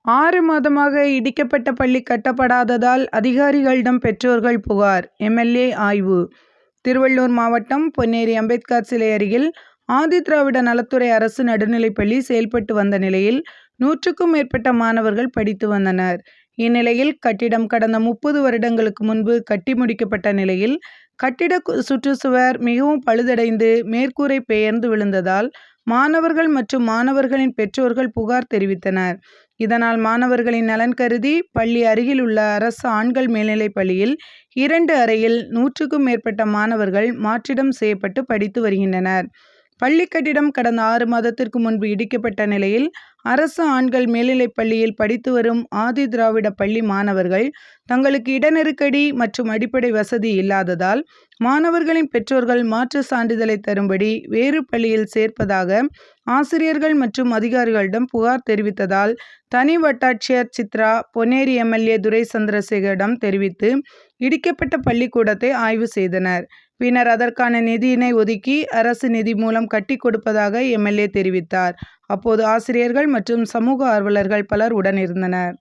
6 மாதமாக இடிக்கப்பட்ட பள்ளி கட்டப்படாததால் அதிகாரிகளிடம் பெற்றோர்கள் புகார். எம்எல்ஏ ஆய்வு. திருவள்ளூர் மாவட்டம் பொன்னேரி அம்பேத்கர் சிலை அருகில் ஆதிதிராவிட நலத்துறை அரசு நடுநிலைப்பள்ளி செயல்பட்டு வந்த நிலையில் 100க்கும் மேற்பட்ட மாணவர்கள் படித்து வந்தனர். இந்நிலையில் கட்டிடம் கடந்த 30 வருடங்களுக்கு முன்பு கட்டி முடிக்கப்பட்ட நிலையில் கட்டிட சுற்றுச்சுவர் மிகவும் பழுதடைந்து மேற்கூரை பெயர்ந்து விழுந்ததால் மாணவர்கள் மற்றும் மாணவர்களின் பெற்றோர்கள் புகார் தெரிவித்தனர். இதனால் மாணவர்களின் நலன் கருதி பள்ளி அருகில் உள்ள அரசு ஆண்கள் மேல்நிலைப் பள்ளியில் 2 அறையில் 100க்கும் மேற்பட்ட மாணவர்கள் மாற்றிடம் செய்யப்பட்டு படித்து வருகின்றனர். பள்ளி கட்டிடம் கடந்த 6 மாதத்திற்கு முன்பு இடிக்கப்பட்ட நிலையில் அரசு ஆண்கள் மேல்நிலைப் பள்ளியில் படித்து வரும் ஆதிதிராவிட பள்ளி மாணவர்கள் தங்களுக்கு இட நெருக்கடி மற்றும் அடிப்படை வசதி இல்லாததால் மாணவர்களின் பெற்றோர்கள் மாற்று சான்றிதழை தரும்படி வேறு பள்ளியில் சேர்ப்பதாக ஆசிரியர்கள் மற்றும் அதிகாரிகளிடம் புகார் தெரிவித்ததால் தனி வட்டாட்சியர் சித்ரா பொன்னேரி எம்எல்ஏ துரை சந்திரசேகரிடம் தெரிவித்து இடிக்கப்பட்ட பள்ளிக்கூடத்தை ஆய்வு செய்தனர். பின்னர் அதற்கான நிதியினை ஒதுக்கி அரசு நிதி மூலம் கட்டி கொடுப்பதாக எம்எல்ஏ தெரிவித்தார். அப்போது ஆசிரியர்கள் மற்றும் சமூக ஆர்வலர்கள் பலர் உடனிருந்தனர்.